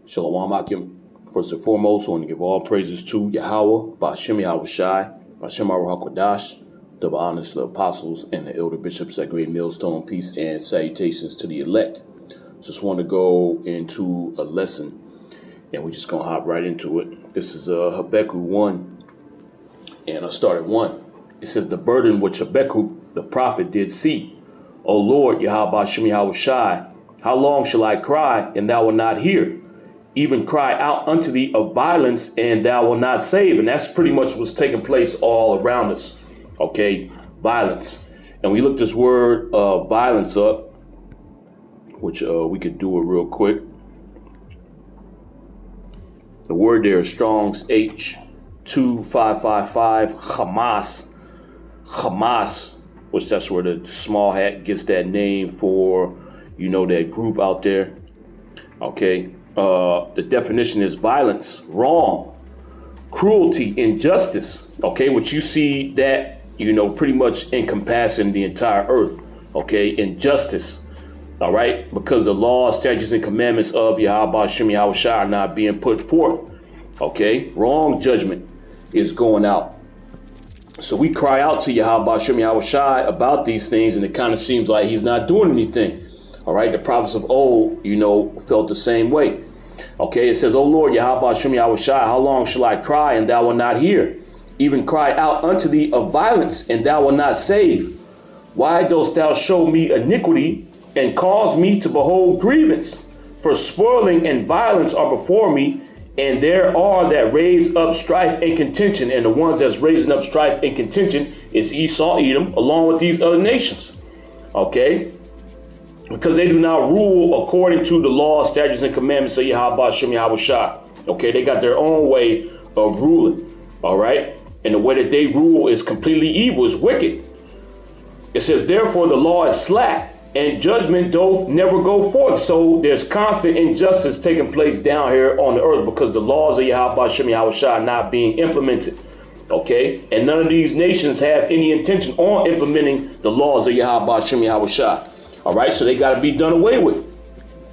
Shalom Akim. First and foremost, I want to give all praises to Yahweh, Ba'ashem Yahweh Shai, Ba'ashem HaKadosh, double honors to the apostles and the elder bishops at Great Millstone. Peace and salutations to the elect. Just want to go into a lesson, and we're just going to hop right into it. This is Habakkuk 1, and I started 1. It says, the burden which Habakkuk the prophet did see. O Lord, Yahweh Ba'ashem Yahweh Shai, how long shall I cry, and thou wilt not hear? Even cry out unto thee of violence, and thou wilt not save. And that's pretty much what's taking place all around us. Okay, violence. And we look this word violence up, which we could do it real quick. The word there is Strong's H2555, Hamas, which that's where the small hat gets that name for, you know, that group out there. Okay. The definition is violence, wrong, cruelty, injustice. Okay, which you see that, you know, pretty much encompassing the entire earth. Okay, injustice. All right, because the laws, statutes, and commandments of Yahweh Ba'ashem Yahweh Shai are not being put forth. Okay, wrong judgment is going out. So we cry out to Yahweh Ba'ashem Yahweh Shai about these things, and it kind of seems like he's not doing anything. All right, the prophets of old, you know, felt the same way. Okay, it says, O Lord, Yahweh Ba'ashem Yahweh Shai, how long shall I cry, and thou wilt not hear? Even cry out unto thee of violence, and thou wilt not save. Why dost thou show me iniquity, and cause me to behold grievance? For spoiling and violence are before me, and there are that raise up strife and contention. And the ones that's raising up strife and contention is Esau, Edom, along with these other nations. Okay? Because they do not rule according to the law, statutes, and commandments of Yahweh Ba'ashem Yahweh Shai. Okay, they got their own way of ruling. All right, and the way that they rule is completely evil, is wicked. It says, therefore the law is slack, and judgment doth never go forth. So there's constant injustice taking place down here on the earth because the laws of Yahweh Ba'ashem Yahweh Shai are not being implemented. Okay, and none of these nations have any intention on implementing the laws of Yahweh Ba'ashem Yahweh Shai. All right, so they got to be done away with.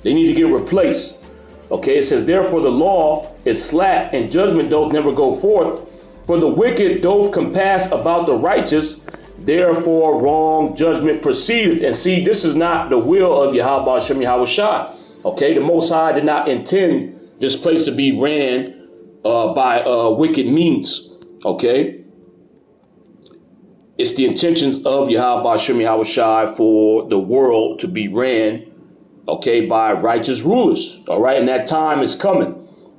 They need to get replaced. Okay, it says, therefore the law is slack, and judgment doth never go forth. For the wicked doth compass about the righteous, therefore wrong judgment proceedeth. And see, this is not the will of Yahweh Ba'ashem Yahweh Shai. Okay, the Most High did not intend this place to be ran by wicked means. Okay. It's the intentions of Yahweh Ba'ashem Yahweh Shai for the world to be ran, okay, by righteous rulers. All right, and that time is coming.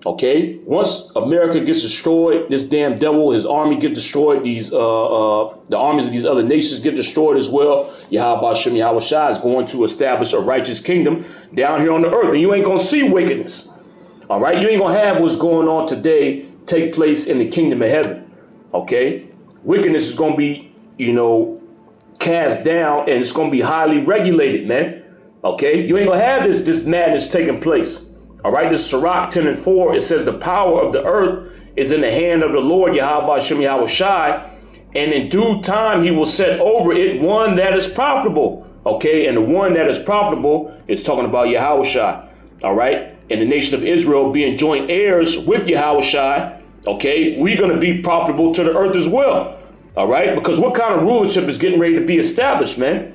Okay, once America gets destroyed, this damn devil, his army get destroyed. The armies of these other nations get destroyed as well. Yahweh Ba'ashem Yahweh Shai is going to establish a righteous kingdom down here on the earth, and you ain't gonna see wickedness. All right, you ain't gonna have what's going on today take place in the kingdom of heaven. Okay, wickedness is gonna be, you know, cast down, and it's going to be highly regulated, man. Okay, you ain't gonna have this madness taking place. All right, this Sirach 10 and 4, it says the power of the earth is in the hand of the Lord Yahweh Ba'ashem Yahweh Shai, and in due time he will set over it one that is profitable. Okay, and the one that is profitable is talking about Yahweh Shai. All right, and the nation of Israel being joint heirs with Yahweh Shai. Okay, we're going to be profitable to the earth as well. All right, because what kind of rulership is getting ready to be established, man?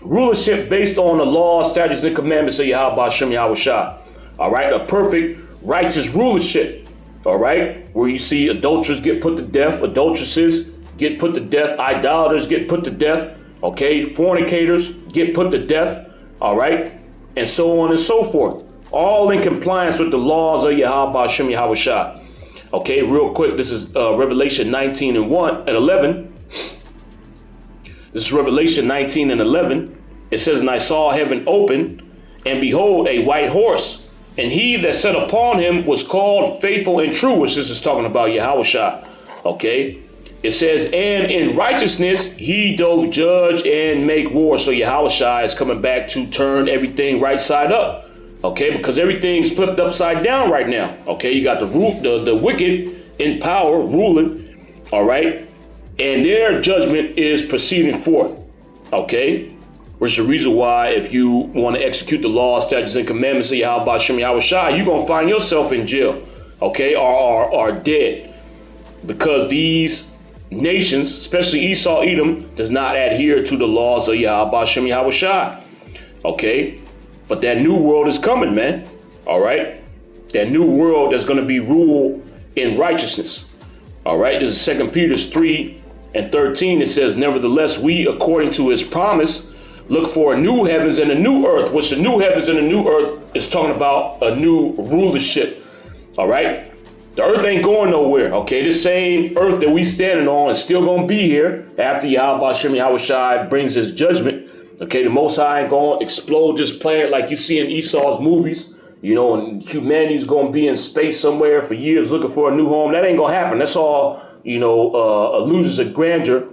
Rulership based on the law, statutes, and commandments of Yahweh Ba'ashem Yahweh Shai. All right, a perfect righteous rulership. All right, where you see adulterers get put to death, adulteresses get put to death, idolaters get put to death. Okay, fornicators get put to death. All right, and so on and so forth. All in compliance with the laws of Yahweh Ba'ashem Yahweh Shai. Okay, real quick, this is Revelation 19 and 11. This is Revelation 19 and 11. It says, and I saw heaven open, and behold, a white horse. And he that sat upon him was called Faithful and True, which this is talking about Yahweh Shai. Okay, it says, and in righteousness he doth judge and make war. So Yahweh Shai is coming back to turn everything right side up. Okay, because everything's flipped upside down right now. Okay, you got the wicked in power ruling. All right, and their judgment is proceeding forth. Okay, which is the reason why if you want to execute the law, statutes, and commandments of Yahweh Shem Yahweh Shai, you're going to find yourself in jail, okay, or dead. Because these nations, especially Esau, Edom, does not adhere to the laws of Yahweh Shem Yahweh Shai, okay? But that new world is coming, man, all right? That new world that's going to be ruled in righteousness, all right? This is 2 Peter 3:13. It says, nevertheless, we, according to his promise, look for a new heavens and a new earth, which the new heavens and a new earth is talking about a new rulership, all right? The earth ain't going nowhere, okay? The same earth that we standing on is still going to be here after Yahweh Shem Yahweh Shai brings his judgment, okay? The Most High ain't going to explode this planet like you see in Esau's movies, you know, and humanity's going to be in space somewhere for years looking for a new home. That ain't going to happen. That's all, you know, illusions of grandeur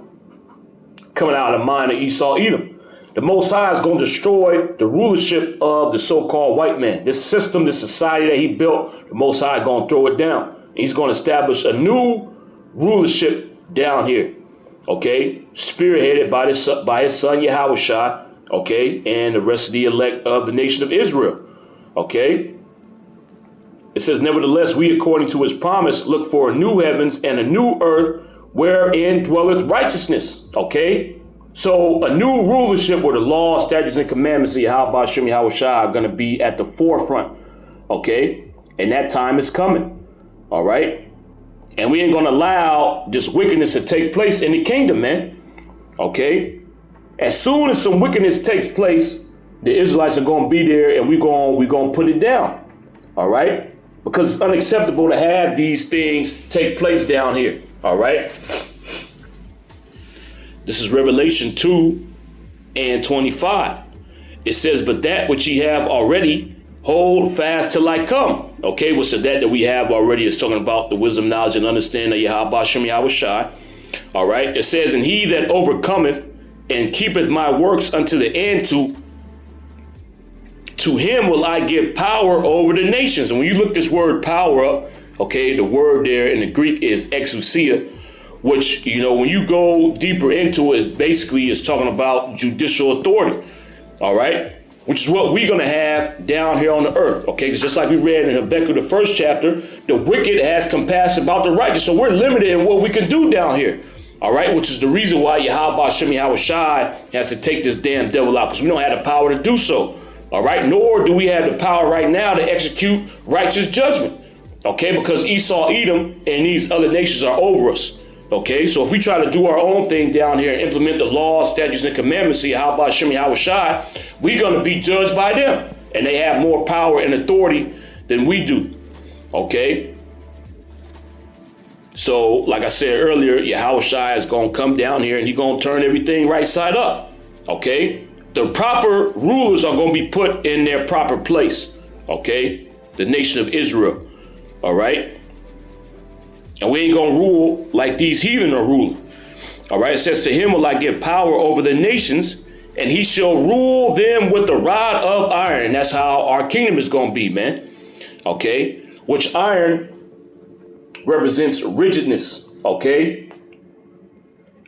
coming out of the mind of Esau, Edom. The Most High is going to destroy the rulership of the so-called white man. This system, this society that he built, the Most High is going to throw it down. He's going to establish a new rulership down here, okay? Spearheaded by his son Yahweh Shai, okay? And the rest of the elect of the nation of Israel, okay? It says, nevertheless, we, according to his promise, look for a new heavens and a new earth wherein dwelleth righteousness, okay? So a new rulership where the law, statutes, and commandments of Yahweh Shem Yahweh Shai are going to be at the forefront, okay? And that time is coming, all right? And we ain't going to allow this wickedness to take place in the kingdom, man, okay? As soon as some wickedness takes place, the Israelites are going to be there and we're going to put it down, all right? Because it's unacceptable to have these things take place down here, all right? This is Revelation 2:25. It says, but that which ye have already, hold fast till I come. Okay, what's so that we have already is talking about the wisdom, knowledge, and understanding of Yahweh Shem Yahweh Shai. All right, it says, and he that overcometh and keepeth my works unto the end, to him will I give power over the nations. And when you look this word power up, okay, the word there in the Greek is exousia, which, you know, when you go deeper into it, basically is talking about judicial authority, all right, which is what we're going to have down here on the earth, okay, because just like we read in Habakkuk, the 1st chapter, the wicked has compassion about the righteous, so we're limited in what we can do down here, all right, which is the reason why Yahweh Shem Yahweh Shai has to take this damn devil out, because we don't have the power to do so, all right, nor do we have the power right now to execute righteous judgment, okay, because Esau, Edom, and these other nations are over us. Okay, so if we try to do our own thing down here and implement the laws, statutes, and commandments, see how about Shem Yahweh Shai, we're going to be judged by them. And they have more power and authority than we do. Okay? So, like I said earlier, Yahweh Shai is going to come down here and he's going to turn everything right side up. Okay? The proper rulers are going to be put in their proper place. Okay? The nation of Israel. All right? And we ain't going to rule like these heathen are ruling. All right. It says, to him will I give power over the nations, and he shall rule them with the rod of iron. And that's how our kingdom is going to be, man. Okay. Which iron represents rigidness. Okay.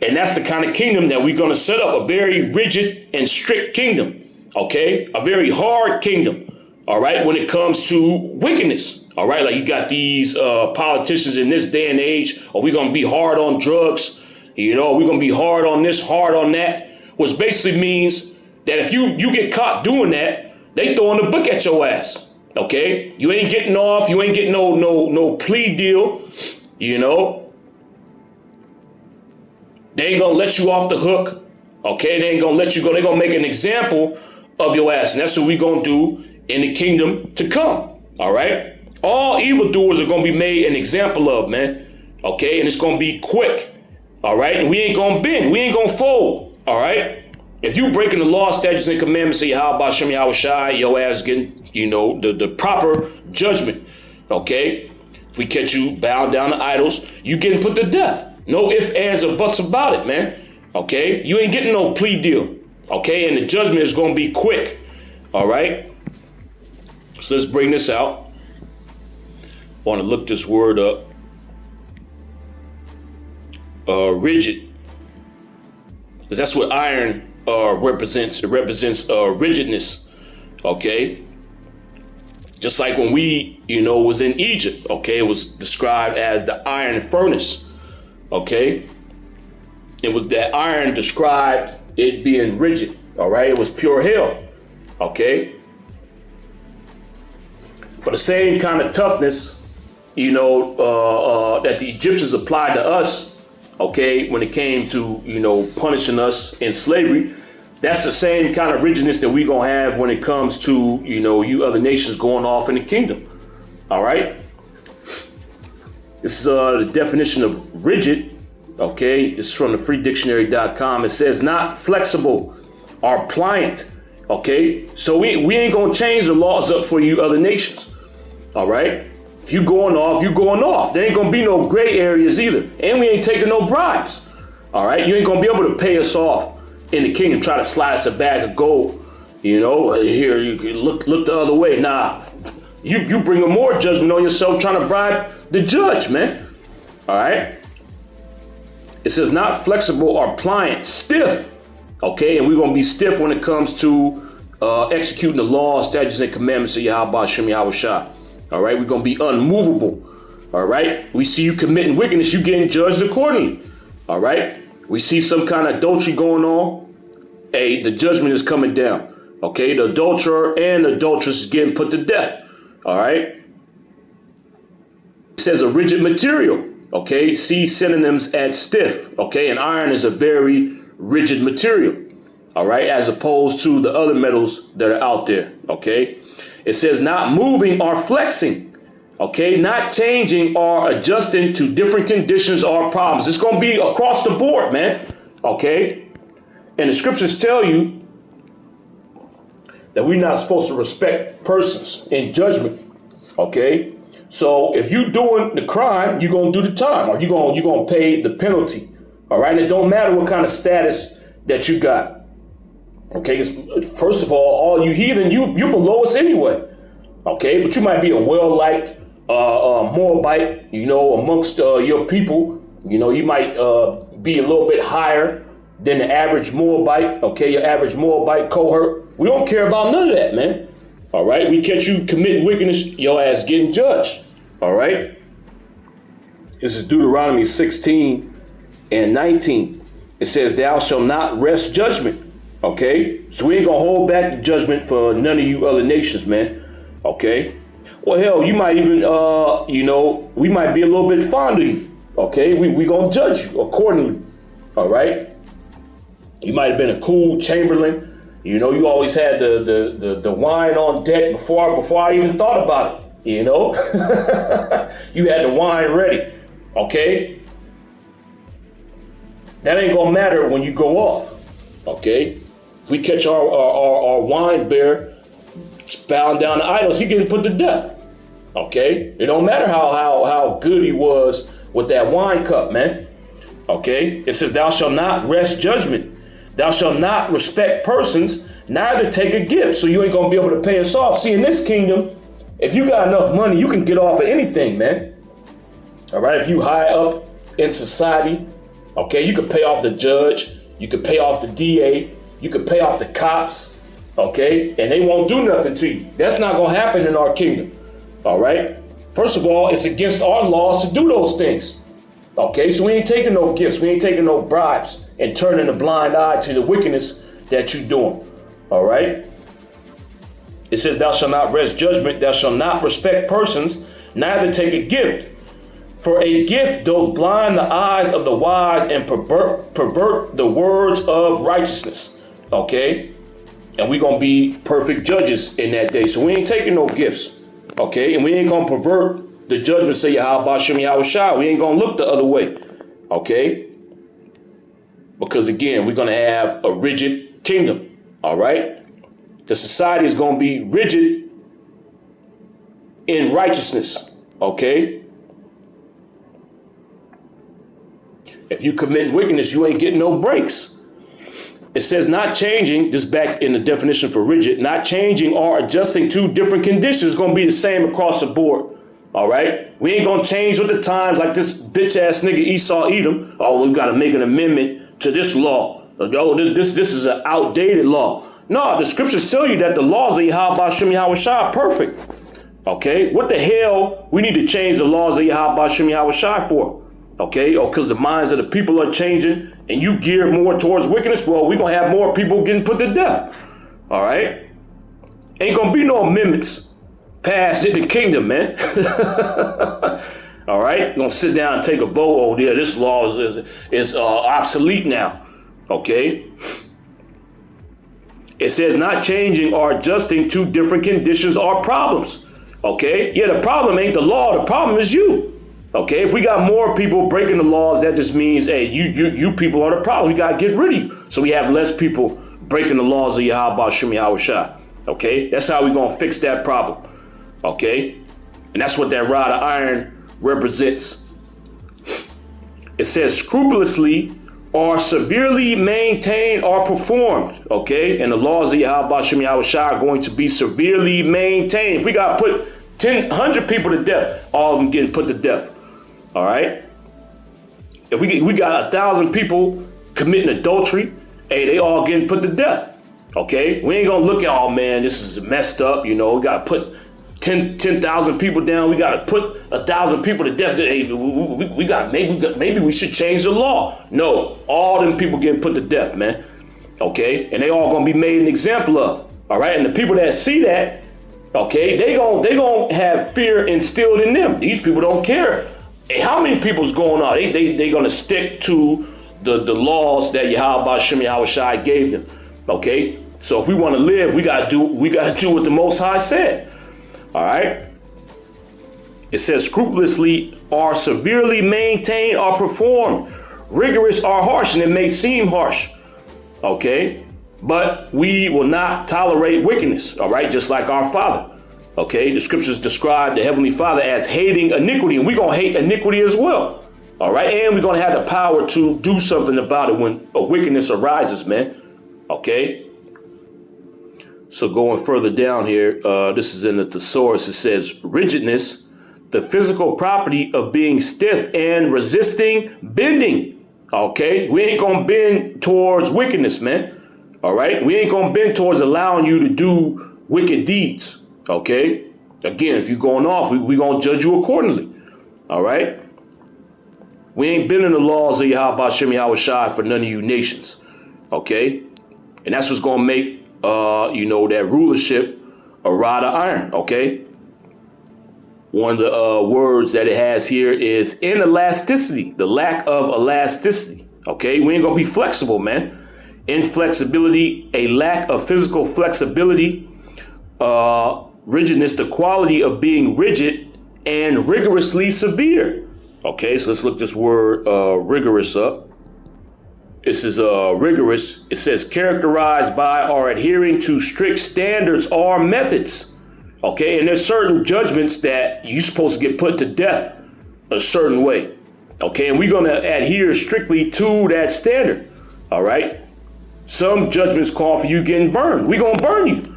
And that's the kind of kingdom that we're going to set up. A very rigid and strict kingdom. Okay. A very hard kingdom. All right. When it comes to wickedness. All right, like you got these politicians in this day and age, are we going to be hard on drugs? You know, we're going to be hard on this, hard on that, which basically means that if you get caught doing that, they throwing the book at your ass. Okay, you ain't getting off, you ain't getting no plea deal. You know, they ain't gonna let you off the hook. Okay, they ain't gonna let you go. They're gonna make an example of your ass, and that's what we're gonna do in the kingdom to come. All right. All evildoers are going to be made an example of, man. Okay, and it's going to be quick. All right, and we ain't going to bend. We ain't going to fold. All right. If you breaking the law, statutes, and commandments, say how about Shem Yahweh Shai, your ass getting, you know, the proper judgment. Okay. If we catch you bound down to idols, you getting put to death. No ifs, ands, or buts about it, man. Okay. You ain't getting no plea deal. Okay, and the judgment is going to be quick. All right. So let's bring this out. Want to look this word up. Rigid, because that's what iron represents rigidness. Okay. Just like when we, was in Egypt, okay, it was described as the iron furnace, okay? It was that iron described it being rigid, all right? It was pure hell, okay? But the same kind of toughness, that the Egyptians applied to us, okay, when it came to, punishing us in slavery, that's the same kind of rigidness that we're going to have when it comes to, you other nations going off in the kingdom. All right. This is the definition of rigid. Okay. This is from the freedictionary.com. It says not flexible or pliant. Okay. So we ain't going to change the laws up for you other nations. All right. If you going off, you going off. There ain't going to be no gray areas either. And we ain't taking no bribes. All right. You ain't going to be able to pay us off in the kingdom, try to slide us a bag of gold, here you can look the other way. Nah, you bring more judgment on yourself trying to bribe the judge, man. All right. It says not flexible or pliant, stiff. Okay, and we're gonna be stiff when it comes to executing the laws, statutes, and commandments of Yahweh Shem Yahweh Shah. All right, we're gonna be unmovable. All right, we see you committing wickedness, you getting judged accordingly. All right. We see some kind of adultery going on. Hey, the judgment is coming down. Okay, the adulterer and the adulteress is getting put to death. All right. It says a rigid material. Okay, see synonyms at stiff. Okay, and iron is a very rigid material. All right, as opposed to the other metals that are out there. Okay, it says not moving or flexing. Okay, not changing or adjusting to different conditions or problems. It's going to be across the board, man. Okay, and the scriptures tell you that we're not supposed to respect persons in judgment. Okay, so if you're doing the crime, you're going to do the time, or you're going to pay the penalty. All right, and it don't matter what kind of status that you got. Okay, first of all you heathen, you below us anyway. Okay, but you might be a well-liked Moabite, amongst your people. You might be a little bit higher than the average Moabite. Okay, your average Moabite cohort. We don't care about none of that, man. All right, we catch you committing wickedness, your ass getting judged. All right. This is Deuteronomy 16 and 19. It says, "Thou shalt not wrest judgment." Okay, so we ain't gonna hold back the judgment for none of you other nations, man. Okay. Well, hell, you might even, we might be a little bit fond of you. Okay, we gonna judge you accordingly. All right. You might have been a cool Chamberlain. You always had the wine on deck before I even thought about it. You had the wine ready. Okay. That ain't gonna matter when you go off. Okay. If we catch our wine bear bowing down to idols, he getting put to death. Okay, it don't matter how good he was with that wine cup, man. Okay, it says, "Thou shalt not wrest judgment. Thou shalt not respect persons, neither take a gift." So you ain't gonna be able to pay us off. See, in this kingdom, if you got enough money, you can get off of anything, man. All right, if you high up in society, okay, you could pay off the judge, you could pay off the DA, you could pay off the cops. Okay, and they won't do nothing to you. That's not gonna happen in our kingdom. All right. First of all, it's against our laws to do those things. Okay, so we ain't taking no gifts, we ain't taking no bribes, and turning a blind eye to the wickedness that you're doing. All right. It says, "Thou shalt not wrest judgment, thou shalt not respect persons, neither take a gift. For a gift doth blind the eyes of the wise and pervert the words of righteousness." Okay. And we're going to be perfect judges in that day. So we ain't taking no gifts. Okay. And we ain't going to pervert the judgment, say Yahweh Shem Yahweh Shah. We ain't going to look the other way. Okay. Because again, we're going to have a rigid kingdom. All right. The society is going to be rigid in righteousness. Okay. If you commit wickedness, you ain't getting no breaks. It says not changing, this back in the definition for rigid, not changing or adjusting to different conditions is going to be the same across the board. All right. We ain't going to change with the times like this bitch ass nigga Esau Edom. Oh, we got to make an amendment to this law. Oh, this is an outdated law. No, the scriptures tell you that the laws of Yahweh Shem Yahweh Shai are perfect. Okay, what the hell we need to change the laws of Yahweh Shem Yahweh Shai for? Okay, or because the minds of the people are changing and you gear more towards wickedness? Well, we're going to have more people getting put to death. All right? Ain't going to be no amendments passed in the kingdom, man. All right? You're going to sit down and take a vote. Oh, yeah, this law is obsolete now. Okay? It says not changing or adjusting to different conditions or problems. Okay? Yeah, the problem ain't the law. The problem is you. Okay? If we got more people breaking the laws, that just means, hey, you people are the problem. We got to get rid of you. So we have less people breaking the laws of Yahweh Shem Yahweh Shai. Okay? That's how we're going to fix that problem. Okay? And that's what that rod of iron represents. It says scrupulously or severely maintained or performed. Okay? And the laws of Yahweh Shem Yahweh Shai are going to be severely maintained. If we got to put 100 people to death, all of them getting put to death. All right? If we got 1,000 people committing adultery, hey, they all getting put to death. Okay? We ain't gonna look at, oh man, this is messed up. You know, we gotta put 10,000 people down. We gotta put 1,000 people to death. Hey, we got maybe we should change the law. No, all them people getting put to death, man. Okay? And they all gonna be made an example of. All right? And the people that see that, okay, they gonna have fear instilled in them. These people don't care. Hey, how many people's going on? They gonna stick to the laws that Yahweh Shem Yahweh Shai gave them. Okay, so if we want to live, we gotta do what the Most High said. All right. It says scrupulously or severely maintained or performed, rigorous or harsh, and it may seem harsh. Okay, but we will not tolerate wickedness. All right, just like our Father. Okay, the scriptures describe the Heavenly Father as hating iniquity, and we're gonna hate iniquity as well. All right, and we're gonna have the power to do something about it when a wickedness arises, man. Okay, so going further down here, this is in the thesaurus. It says rigidness, the physical property of being stiff and resisting bending. Okay, we ain't gonna bend towards wickedness, man. All right, we ain't gonna bend towards allowing you to do wicked deeds. Okay, again, if you're going off, we gonna judge you accordingly. All right, we ain't bending the laws of Yahweh Shem Yahweh Shai for none of you nations. Okay. And that's what's going to make, that rulership a rod of iron, okay? One of the words that it has here is inelasticity, the lack of elasticity, okay? We ain't going to be flexible, man. Inflexibility, a lack of physical flexibility, rigidness, the quality of being rigid and rigorously severe. Okay, so let's look this word rigorous up. This is rigorous. It says characterized by or adhering to strict standards or methods. Okay, and there's certain judgments that you're supposed to get put to death a certain way. Okay, and we're going to adhere strictly to that standard. All right. Some judgments call for you getting burned. We're going to burn you.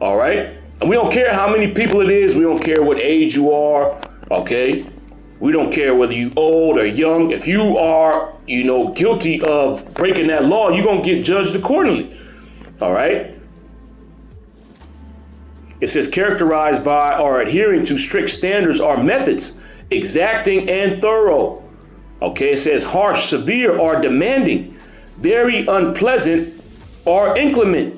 All right. And we don't care how many people it is. We don't care what age you are. Okay. We don't care whether you old or young. If you are, guilty of breaking that law, you're going to get judged accordingly. All right. It says characterized by or adhering to strict standards or methods, exacting and thorough. Okay. It says harsh, severe, or demanding, very unpleasant or inclement.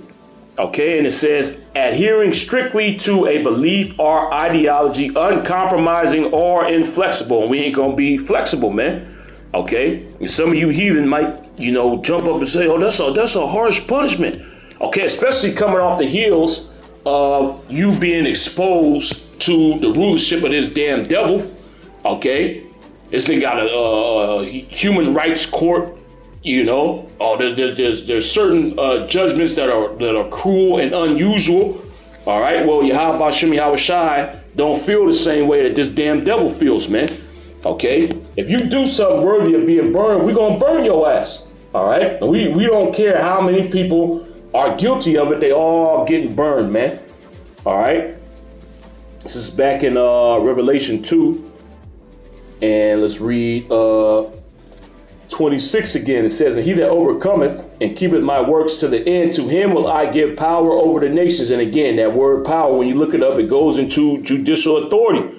Okay. And it says adhering strictly to a belief or ideology, uncompromising or inflexible. And we ain't going to be flexible, man. Okay. And some of you heathen might, jump up and say, oh, that's a harsh punishment. Okay. Especially coming off the heels of you being exposed to the rulership of this damn devil. Okay. This nigga got a human rights court. There's certain judgments that are cruel and unusual. All right, well, Yahweh Shem Yahweh Shai don't feel the same way that this damn devil feels, man. Okay, if you do something worthy of being burned, we're gonna burn your ass. All right, we don't care how many people are guilty of it; they all getting burned, man. All right, this is back in Revelation 2, and let's read 26 again, it says, and he that overcometh and keepeth my works to the end, to him will I give power over the nations. And again, that word power, when you look it up, it goes into judicial authority.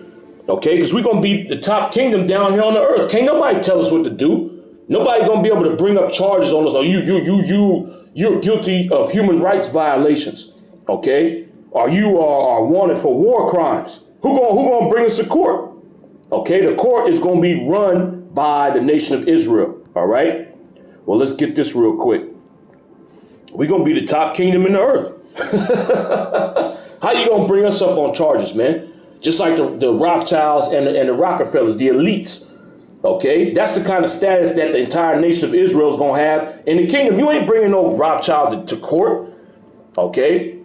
Okay, because we're going to be the top kingdom down here on the earth. Can't nobody tell us what to do. Nobody going to be able to bring up charges on us. Oh, you're guilty of human rights violations. Okay, or you are wanted for war crimes. Who going to bring us to court? Okay, the court is going to be run by the nation of Israel. All right. Well, let's get this real quick. We're going to be the top kingdom in the earth. How you going to bring us up on charges, man? Just like the Rothschilds and the Rockefellers, the elites. Okay, that's the kind of status that the entire nation of Israel is going to have in the kingdom. You ain't bringing no Rothschild to court. Okay.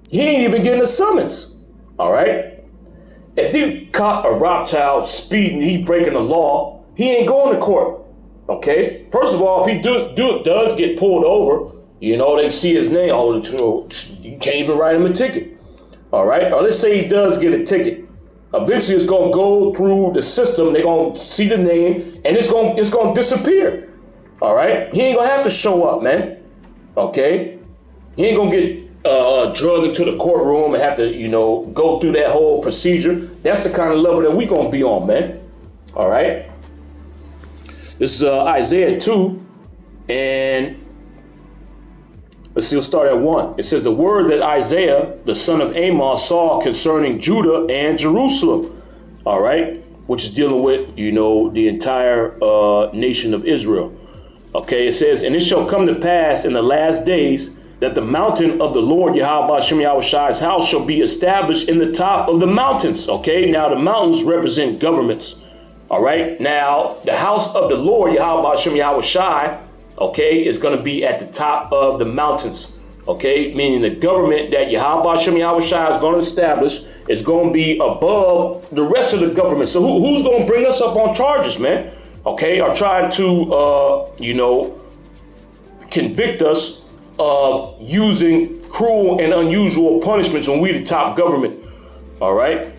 He ain't even getting a summons. All right. If you caught a Rothschild speeding, he breaking the law, he ain't going to court. Okay. First of all, if he does get pulled over, you know, they see his name. Oh, you can't even write him a ticket. All right. Or let's say he does get a ticket. Eventually, it's going to go through the system. They're going to see the name, and it's going to disappear. All right. He ain't going to have to show up, man. Okay. He ain't going to get drugged into the courtroom and have to, you know, go through that whole procedure. That's the kind of level that we're going to be on, man. All right. This is Isaiah 2, and let's see, we'll start at 1. It says, the word that Isaiah, the son of Amos, saw concerning Judah and Jerusalem. All right. Which is dealing with, you know, the entire nation of Israel. Okay. It says, and it shall come to pass in the last days that the mountain of the Lord Yahweh Shem Yahushai's house shall be established in the top of the mountains. Okay. Now the mountains represent governments. All right. Now the house of the Lord Yahweh Shem Yahushai, okay, is going to be at the top of the mountains. Okay. Meaning the government that Yahweh Shem Yahushai is going to establish is going to be above the rest of the government. So who's going to bring us up on charges, man? Okay. Or try to, you know, convict us of using cruel and unusual punishments when we the top government. All right.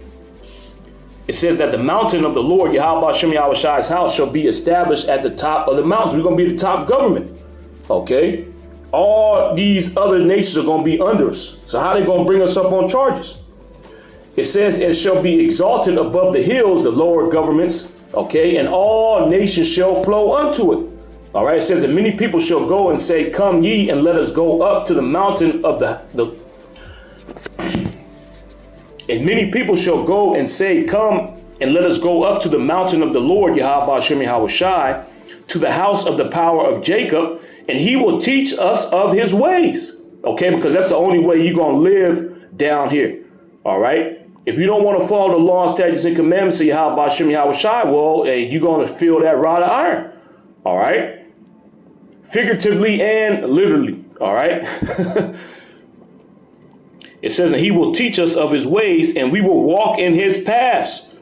It says that the mountain of the Lord Yahweh Shem Yahushai's house shall be established at the top of the mountains. We're going to be the top government. Okay. All these other nations are going to be under us. So how are they going to bring us up on charges? It says it shall be exalted above the hills, the lower governments. Okay. And all nations shall flow unto it. All right, it says that many people shall go and say, come ye and let us go up to the mountain of and many people shall go and say, come and let us go up to the mountain of the Lord, Yahweh Shem Yahushai, to the house of the power of Jacob, and he will teach us of his ways. Okay, because that's the only way you're going to live down here. All right. If you don't want to follow the law, statutes, and commandments of Yahweh Shem Yahushai, well, you're going to feel that rod of iron. All right. Figuratively and literally. All right. It says that he will teach us of his ways and we will walk in his paths.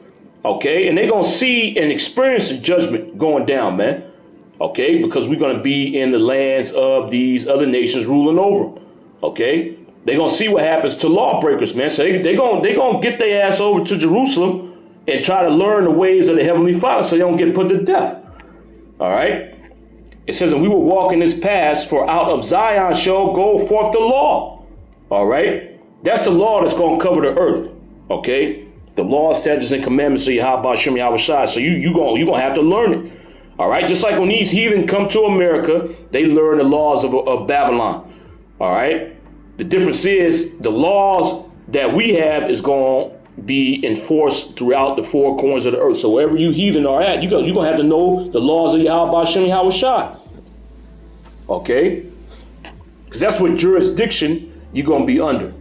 Okay. And they're going to see and experience the judgment going down, man. Okay. Because we're going to be in the lands of these other nations ruling over them. Okay. They're going to see what happens to lawbreakers, man. So they're going to get their ass over to Jerusalem and try to learn the ways of the Heavenly Father so they don't get put to death. All right. It says, and we will walk in his paths, for out of Zion shall go forth the law. All right. That's the law that's going to cover the earth. Okay. The law, statutes, and commandments of Yahweh Shem Yahushai. So you're going to have to learn it. All right. Just like when these heathen come to America, they learn the laws of Babylon. All right. The difference is the laws that we have is going to be enforced throughout the four corners of the earth. So wherever you heathen are at, you're going to have to know the laws of Yahweh Shem Yahushai. Okay. Because that's what jurisdiction you're going to be under.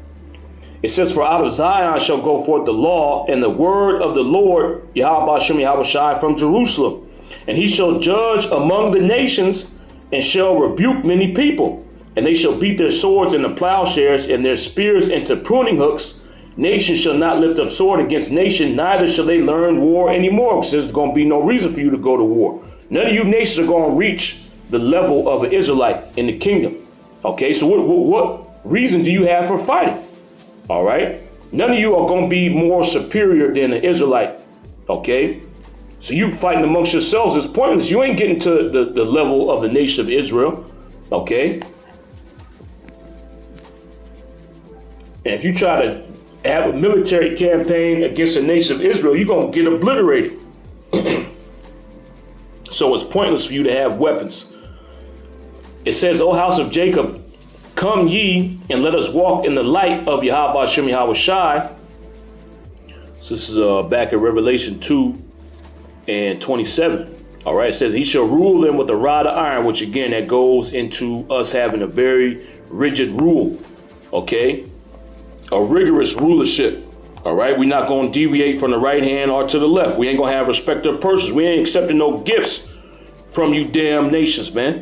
It says, for out of Zion shall go forth the law and the word of the Lord, Yahweh Shem Yahushai, from Jerusalem. And he shall judge among the nations and shall rebuke many people. And they shall beat their swords into plowshares and their spears into pruning hooks. Nation shall not lift up sword against nation, neither shall they learn war anymore. Because there's going to be no reason for you to go to war. None of you nations are going to reach the level of an Israelite in the kingdom. Okay, so what reason do you have for fighting? All right, none of you are going to be more superior than an Israelite. Okay, So you fighting amongst yourselves is pointless. You ain't getting to the level of the nation of Israel, okay? And if you try to have a military campaign against the nation of Israel, you're going to get obliterated. So it's pointless for you to have weapons. It says, O house of Jacob, come ye and let us walk in the light of Yahweh Hashem Yahweh Shai. So this is back in Revelation 2 and 27. All right, it says, he shall rule them with a rod of iron, which again, that goes into us having a very rigid rule, okay? A rigorous rulership. All right, we're not going to deviate from the right hand or to the left. We ain't going to have respect of persons. We ain't accepting no gifts from you damn nations, man,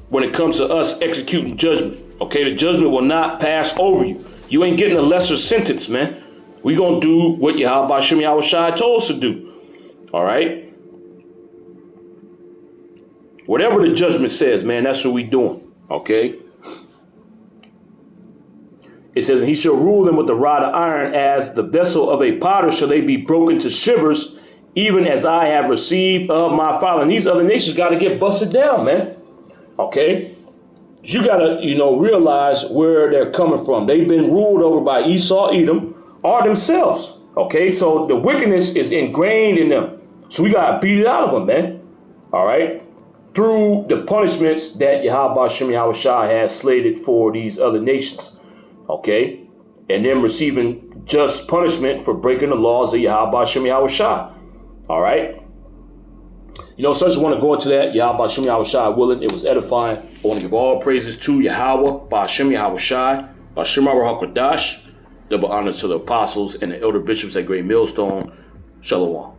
when it comes to us executing judgment. Okay, the judgment will not pass over you. You ain't getting a lesser sentence, man. We going to do what Yahweh Hashem Yahweh Shai told us to do. All right? Whatever the judgment says, man, that's what we doing. Okay? It says, he shall rule them with a rod of iron, as the vessel of a potter shall they be broken to shivers, even as I have received of my father. And these other nations got to get busted down, man. Okay? You got to, realize where they're coming from. They've been ruled over by Esau, Edom, or themselves. Okay? So the wickedness is ingrained in them. So we got to beat it out of them, man. All right? Through the punishments that Yahweh Hashem Yahweh Shai has slated for these other nations. Okay, and then receiving just punishment for breaking the laws of Yahweh Hashem Yahweh Shai. All right. So I just want to go into that. Yahweh Hashem Yahweh Shai willing. It was edifying. I want to give all praises to Yahweh Hashem Yahweh Shai, Hashem HaKadosh. Double honor to the apostles and the elder bishops at Great Millstone. Shalom.